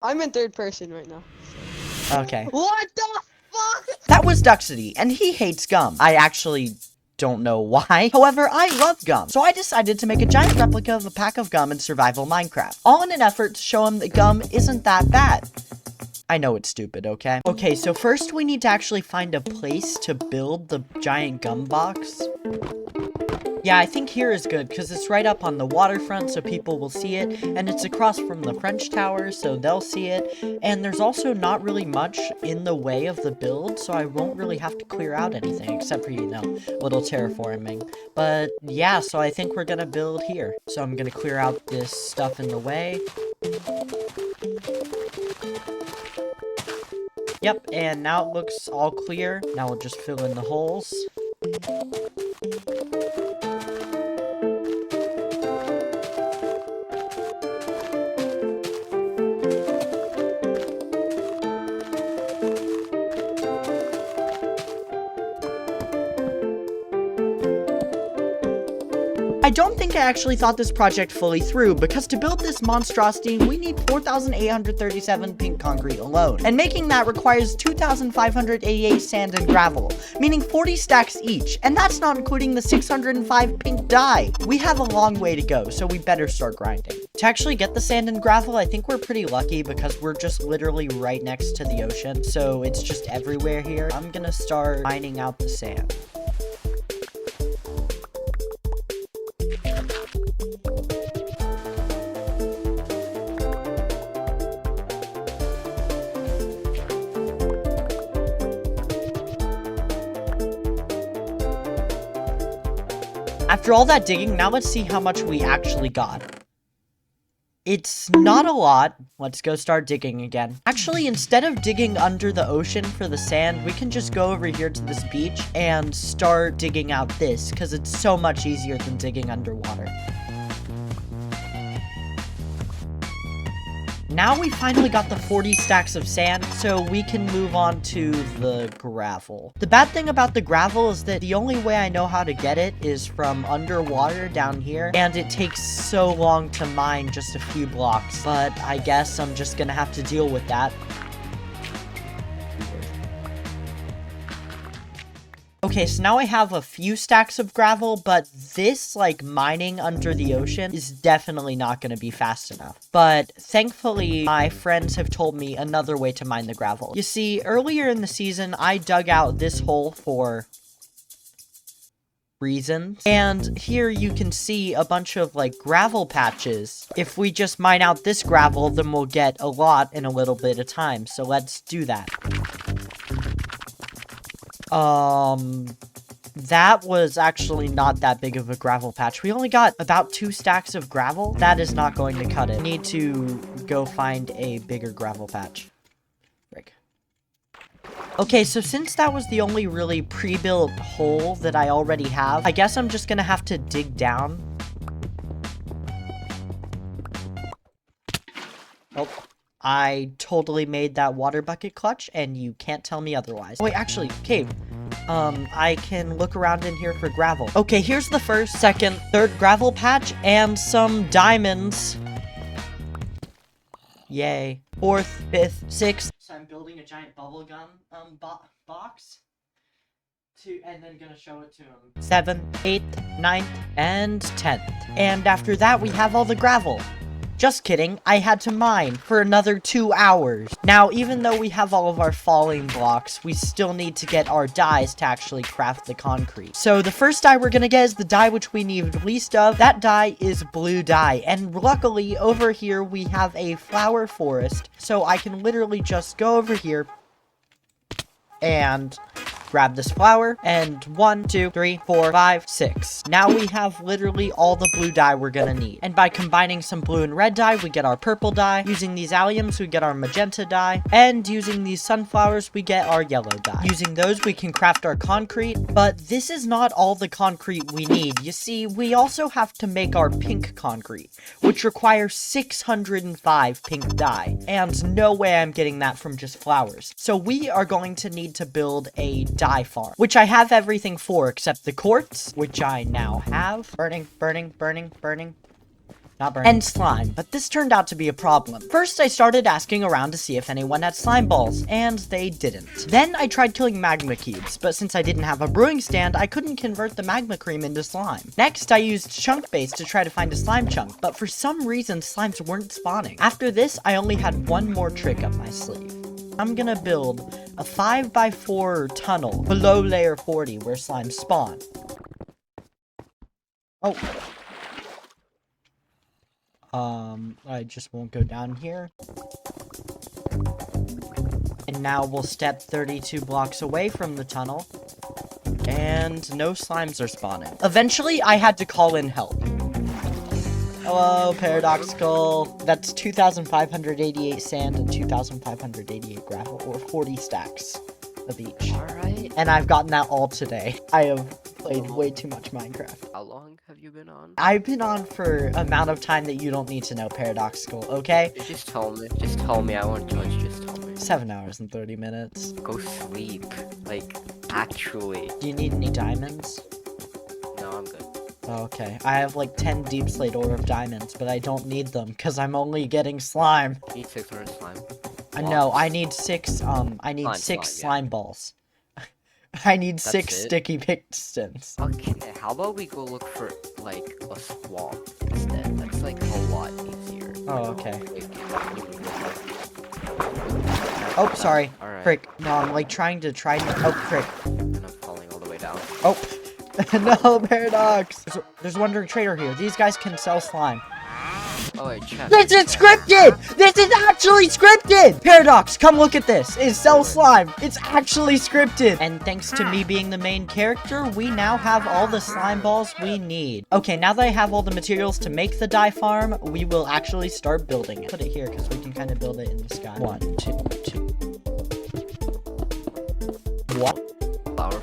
I'm in third person right now. Okay. What the fuck? That was Duxity, and he hates gum. I actually don't know why. However, I love gum, so I decided to make a giant replica of a pack of gum in survival Minecraft, all in an effort to show him that gum isn't that bad. I know it's stupid, okay? Okay, so first we need to actually find a place to build the giant gum box. Yeah, I think here is good, because it's right up on the waterfront, so people will see it, and it's across from the French Tower, so they'll see it, and there's also not really much in the way of the build, so I won't really have to clear out anything, except for, you know, a little terraforming. But, yeah, so I think we're gonna build here. So I'm gonna clear out this stuff in the way. Yep, and now it looks all clear. Now we'll just fill in the holes. I don't think I actually thought this project fully through, because to build this monstrosity, we need 4,837 pink concrete alone. And making that requires 2,588 sand and gravel, meaning 40 stacks each, and that's not including the 605 pink dye. We have a long way to go, so we better start grinding. To actually get the sand and gravel, I think we're pretty lucky because we're just literally right next to the ocean, so it's just everywhere here. I'm gonna start mining out the sand. After all that digging, now let's see how much we actually got. It's not a lot. Let's go start digging again. Actually, instead of digging under the ocean for the sand, we can just go over here to this beach and start digging out this, because it's so much easier than digging underwater. Now we finally got the 40 stacks of sand, so we can move on to the gravel. The bad thing about the gravel is that the only way I know how to get it is from underwater down here, and it takes so long to mine just a few blocks, but I guess I'm just gonna have to deal with that. Okay, so now I have a few stacks of gravel, but this, like, mining under the ocean is definitely not going to be fast enough. But thankfully, my friends have told me another way to mine the gravel. You see, earlier in the season, I dug out this hole for reasons. And here you can see a bunch of, like, gravel patches. If we just mine out this gravel, then we'll get a lot in a little bit of time. So let's do that. That was actually not that big of a gravel patch. We only got about 2 stacks of gravel. That is not going to cut it. We need to go find a bigger gravel patch. Frick. Okay, so since that was the only really pre-built hole that I already have, I guess I'm just gonna have to dig down. Oh. I totally made that water bucket clutch, and you can't tell me otherwise. Wait, actually, cave. I can look around in here for gravel. Okay, here's the first, second, third gravel patch, and some diamonds. Yay. Fourth, fifth, sixth. So I'm building a giant bubblegum, box. And then gonna show it to him. 7th, 8th, 9th, and 10th. And after that, we have all the gravel. Just kidding, I had to mine for another 2 hours. Now, even though we have all of our falling blocks, we still need to get our dyes to actually craft the concrete. So the first dye we're gonna get is the dye which we need least of. That dye is blue dye, and luckily over here we have a flower forest, so I can literally just go over here and grab this flower, and 1, 2, 3, 4, 5, 6. Now we have literally all the blue dye we're gonna need. And by combining some blue and red dye, we get our purple dye. Using these alliums, we get our magenta dye. And using these sunflowers, we get our yellow dye. Using those, we can craft our concrete. But this is not all the concrete we need. You see, we also have to make our pink concrete, which requires 605 pink dye. And no way I'm getting that from just flowers. So we are going to need to build a dye farm, which I have everything for except the quartz, which I now have. Burning, burning, burning, burning. not burn, and slime, but this turned out to be a problem. First, I started asking around to see if anyone had slime balls, and they didn't. Then I tried killing magma cubes, but since I didn't have a brewing stand, I couldn't convert the magma cream into slime. Next, I used chunk base to try to find a slime chunk, but for some reason, slimes weren't spawning. After this, I only had one more trick up my sleeve. I'm gonna build a 5x4 tunnel below layer 40 where slimes spawn. Oh. I just won't go down here. And now we'll step 32 blocks away from the tunnel. And no slimes are spawning. Eventually, I had to call in help. Hello, Paradoxical. That's 2,588 sand and 2,588 gravel, or 40 stacks of each. Alright. And I've gotten that all today. I have played way too much Minecraft. How long have you been on? I've been on for amount of time that you don't need to know, Paradoxical, okay? Just tell me. Just tell me. I won't judge. Just tell me. 7 hours and 30 minutes. Go sleep. Like, actually. Do you need any diamonds? No, I'm good. Okay, I have like 10 deep slate ore of diamonds, but I don't need them because I'm only getting slime. You need 600 slime. No, I need six slime balls. I need That's 6 it? sticky pistons. Okay, how about we go look for, like, a swamp instead? That's, like, a lot easier. Oh, okay. Like, Oh, sorry. Alright. Frick. No, I'm like trying to oh, frick. And I'm falling all the way down. Oh. No, Paradox. There's Wandering Trader here. These guys can sell slime. Oh, wait, check. This is scripted! This is actually scripted! Paradox, come look at this. It sells slime. It's actually scripted. And thanks to me being the main character, we now have all the slime balls we need. Okay, now that I have all the materials to make the dye farm, we will actually start building it. Put it here because we can kind of build it in the sky. 1, 2, 2. What? Flower.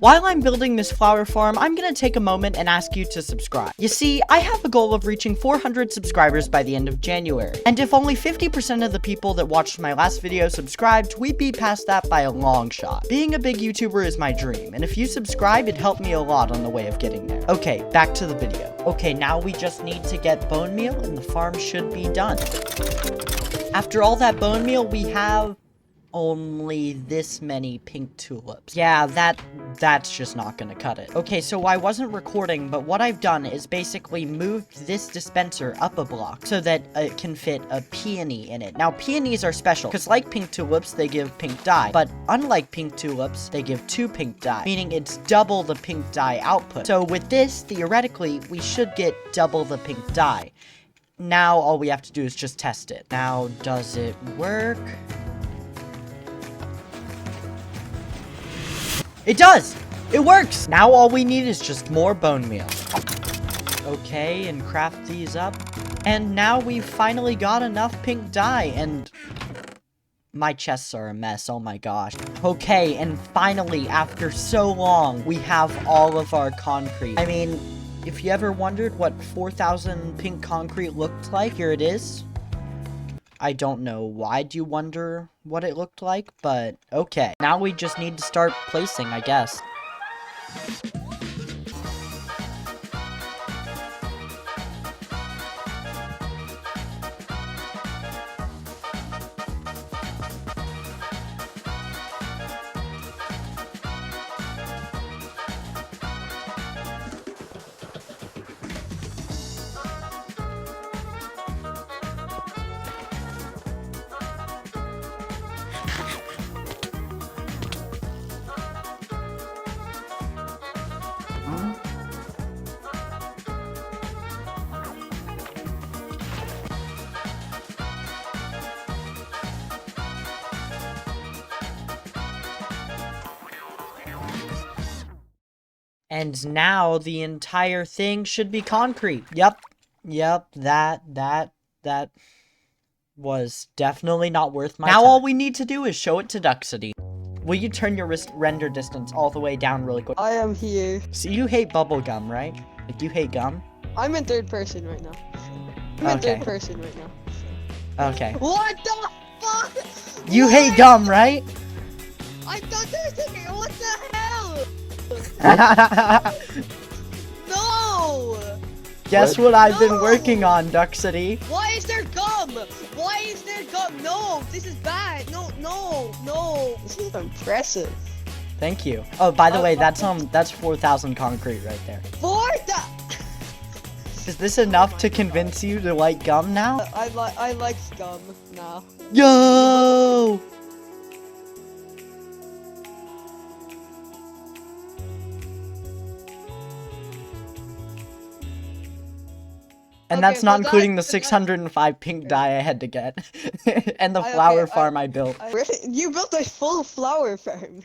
While I'm building this flower farm, I'm gonna take a moment and ask you to subscribe. You see, I have a goal of reaching 400 subscribers by the end of January. And if only 50% of the people that watched my last video subscribed, we'd be past that by a long shot. Being a big YouTuber is my dream, and if you subscribe, it'd help me a lot on the way of getting there. Okay, back to the video. Okay, now we just need to get bone meal, and the farm should be done. After all that bone meal, we have only this many pink tulips. Yeah, that's just not gonna cut it. Okay, so I wasn't recording, but what I've done is basically moved this dispenser up a block so that it can fit a peony in it. Now, peonies are special, because like pink tulips, they give pink dye, but unlike pink tulips, they give 2 pink dye, meaning it's double the pink dye output. So with this, theoretically, we should get double the pink dye. Now, all we have to do is just test it. Now, does it work? It does! It works! Now all we need is just more bone meal. Okay, and craft these up. And now we've finally got enough pink dye, and my chests are a mess, oh my gosh. Okay, and finally, after so long, we have all of our concrete. I mean, if you ever wondered what 4,000 pink concrete looked like, here it is. I don't know why do you wonder what it looked like, but okay. Now we just need to start placing, I guess. And now the entire thing should be concrete. Yep, that was definitely not worth my time. Now all we need to do is show it to Duxity. Will you turn your render distance all the way down really quick? I am here. So you hate bubblegum, right? Like, you hate gum? I'm in third person right now. I'm in Okay. third person right now. Okay. What the fuck? You hate gum, right? I thought there was a... What the hell? No! Guess what I've been working on, Duck City? Why is there gum? Why is there gum? No, this is bad. No, no, no. This is impressive. Thank you. Oh, by the way, that's 4,000 concrete right there. Is this enough to convince you to like gum now? I like gum now. Yo! And Okay, that's not well, including the that- 605 pink dye I had to get. And the flower farm I built. You built a full flower farm.